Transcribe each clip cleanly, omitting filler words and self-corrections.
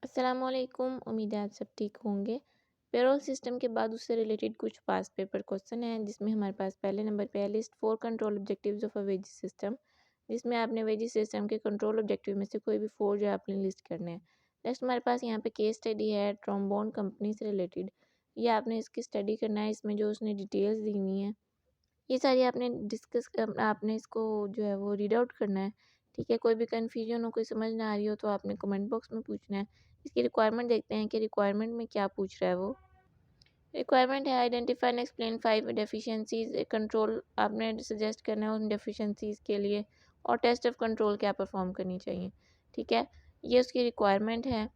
अस्सलामुअलैकुम। उम्मीद है आप सब ठीक होंगे। पेरोल सिस्टम के बाद उससे रिलेटेड कुछ पास पेपर क्वेश्चन हैं, जिसमें हमारे पास पहले नंबर पे है list 4 control objectives of a wages system, जिसमें आपने वेजेस सिस्टम के कंट्रोल ऑब्जेक्टिव में से कोई भी 4 जो आपने लिस्ट करने हैं। नेक्स्ट हमारे पास यहाँ पे केस स्टडी है ट्रोम्बोन कंपनी से रिलेटेड। ये आपने इसकी स्टडी करना है, इसमें जो उसने डिटेल्स दी हुई हैं ये सारी आपने डिस्कस आपने इसको जो है वो रीड आउट करना है। ठीक है, कोई भी कन्फ्यूजन हो, कोई समझ ना आ रही हो तो आपने कमेंट बॉक्स में पूछना है। इसकी रिक्वायरमेंट देखते हैं कि रिक्वायरमेंट में क्या पूछ रहा है वो। रिक्वायरमेंट है identify and explain 5 deficiencies control, आपने सजेस्ट करना है उन डेफिशिएंसीज के लिए, और टेस्ट ऑफ कंट्रोल क्या परफॉर्म करनी चाहिए। ठीक है, ये उसकी रिक्वायरमेंट है।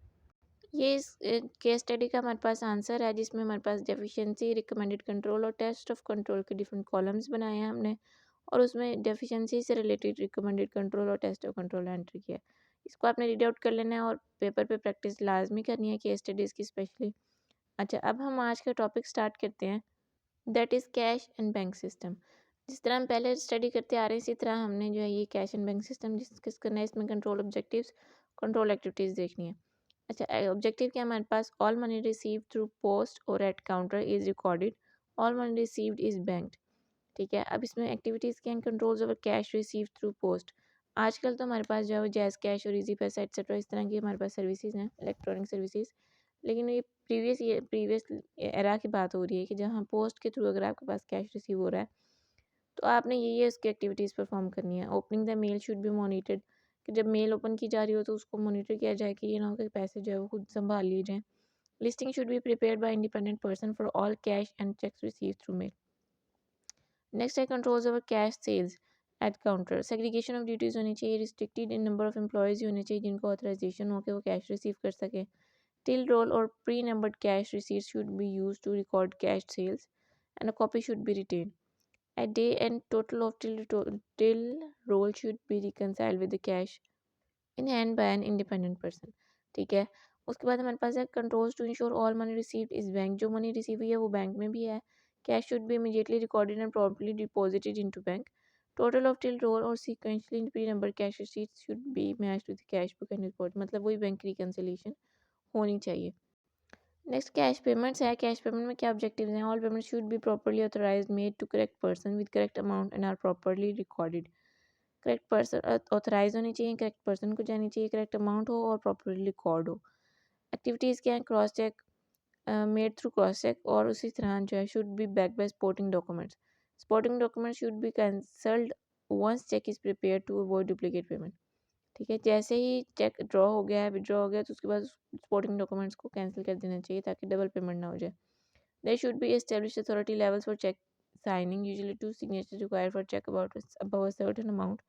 ये इस केस स्टडी का हमारे पास आंसर है, जिसमें हमारे पास डेफिशिएंसी, रिकमेंडेड कंट्रोल और टेस्ट ऑफ कंट्रोल के डिफरेंट कॉलम्स बनाए हैं हमने, और उसमें डेफिशिएंसी से रिलेटेड रिकमेंडेड कंट्रोल और टेस्ट ऑफ कंट्रोल एंट्री किया है। इसको आपने रीड आउट कर लेना है और पेपर पे प्रैक्टिस लाजमी करनी है केस स्टडीज़ की स्पेशली। अच्छा, अब हम आज का टॉपिक स्टार्ट करते हैं, that is cash and bank system. जिस तरह हम पहले स्टडी करते आ रहे हैं, इसी तरह हमने जो है ये cash and bank system discuss करना है। इसमें कंट्रोल ऑब्जेक्टिव्स, कंट्रोल एक्टिविटीज़ देखनी है। अच्छा, ऑब्जेक्टिव क्या हमारे पास, all money receive through post और at counter is recorded, all money received is banked. ठीक है, अब इसमें एक्टिविटीज़ क्या हैं, controls over cash receive through post. आजकल तो हमारे पास जो है जैज़ कैश और ईजी पैसा एक्सेट्रा इस तरह की हमारे पास सर्विसेज हैं, इलेक्ट्रॉनिक सर्विसेज। लेकिन ये प्रीवियस एरा की बात हो रही है कि जहाँ पोस्ट के थ्रू अगर आपके पास कैश रिसीव हो रहा है तो आपने ये उसकी एक्टिविटीज़ परफॉर्म करनी है। Opening the mail should be monitored, कि जब मेल ओपन की जा रही हो तो उसको मॉनिटर किया जाए कि ये ना हो कि पैसे जो है वो खुद संभाल लिए जाएँ। Listing should be prepared by independent person for all cash and cheques receive through mail. Next है controls over cash sales at counter. Segregation of duties होनी चाहिए, restricted in number of employees होने चाहिए जिनको ऑथराइजेशन हो कि वो cash receive कर सके। टिल रोल और pre numbered cash receipts should be used to record cash sales and a copy should be written. At day end, total of till roll should be reconciled with the cash in hand by an independent person. ठीक है, उसके बाद हमारे पास है controls to ensure all money received is bank. जो money receive हुई है वो बैंक में भी है। Cash should be immediately recorded and promptly deposited into bank. Total of till roll और sequentially pre number cash receipts should be matched with cash book and report, मतलब वही बैंक रिकंसिलिएशन होनी चाहिए। नेक्स्ट कैश पेमेंट्स है। Cash payment में क्या objectives हैं, all payment should B properly authorised made to correct person with correct amount and are properly recorded. Correct person authorise होनी चाहिए, करेक्ट पर्सन को जानी चाहिए, करेक्ट अमाउंट हो और प्रॉपर्ली रिकॉर्ड हो। एक्टिविटीज़ क्या हैं, cross cheque made through cross cheque, और उसी तरह जो है should be back by supporting documents. Supporting document should be cancelled once cheque is prepare to avoid duplicate payment. ठीक है, जैसे ही चेक ड्रॉ हो गया है, विड्रॉ हो गया, तो उसके बाद सपोर्टिंग डॉक्यूमेंट्स को कैंसिल कर देना चाहिए ताकि डबल पेमेंट ना हो जाए। There should be established authority levels for cheque signing, usually 2 signatures required for check about above a certain amount.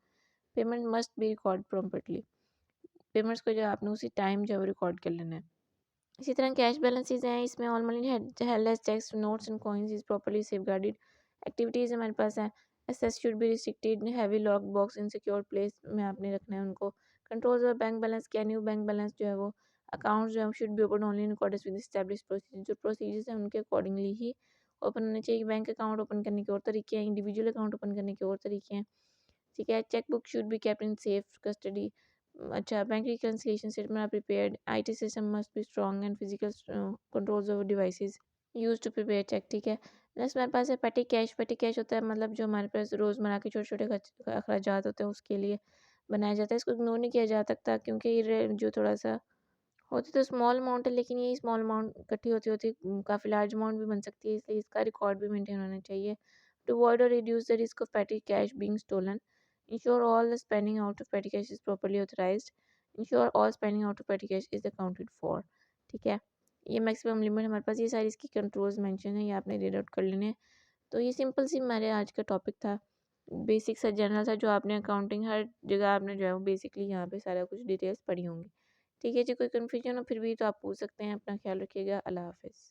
Payment must be record promptly. Payments को जो आपने उसी टाइम जो है रिकॉर्ड कर लेना है। इसी तरह कैश बैलेंसेस हैं, इसमें all money held as cheques, notes and coins is properly safeguarded. Activities हमारे पास है, access should be restricted, heavy lock box in secure place में आपने रखना है उनको। कंट्रोल्स और बैंक बैलेंस, क्या न्यू बैंक बैलेंस जो है वो अकाउंट जो है should be open only in accordance with established procedure. जो प्रोसीजर्स हैं उनके अकॉर्डिंगली ही ओपन होने चाहिए। बैंक अकाउंट ओपन करने के और तरीके हैं, इंडिविजुअल अकाउंट ओपन करने के और तरीके हैं। ठीक है, cheque book should be kept in safe custody. अच्छा, bank reconciliation statement are prepared. IT system must be strong and physical controls over devices use to prepare cheque. ठीक है, नेक्स्ट हमारे पास है पेटी कैश। पेटी कैश होता है मतलब जो हमारे पास रोज़मर्रा के छोटे छोटे अखराजात होते हैं उसके लिए बनाया जाता है। इसको इग्नोर नहीं किया जा सकता क्योंकि ये जो थोड़ा सा होती तो स्मॉल अमाउंट है, लेकिन ये स्मॉल अमाउंट इकट्ठी होती होती काफ़ी लार्ज अमाउंट भी बन सकती है, इसलिए इसका रिकॉर्ड भी मेंटेन होना चाहिए। टू अवॉइड और reduce the risk of petty cash being stolen, ensure all the spending out of petty cash is properly authorized, ensure all spending out of petty cash is accounted for। ठीक है, ये maximum limit हमारे पास, ये सारी इसकी controls mention है, ये आपने रीड आउट कर लेने हैं। तो ये सिंपल सी हमारे आज का टॉपिक था, बेसिक सा जनरल था, जो आपने अकाउंटिंग हर जगह आपने जो है वो बेसिकली यहाँ पे सारा कुछ डिटेल्स पढ़ी होंगी। ठीक है जी, कोई कन्फ्यूजन हो फिर भी तो आप पूछ सकते हैं। अपना ख्याल रखिएगा। अल्लाह हाफिज़।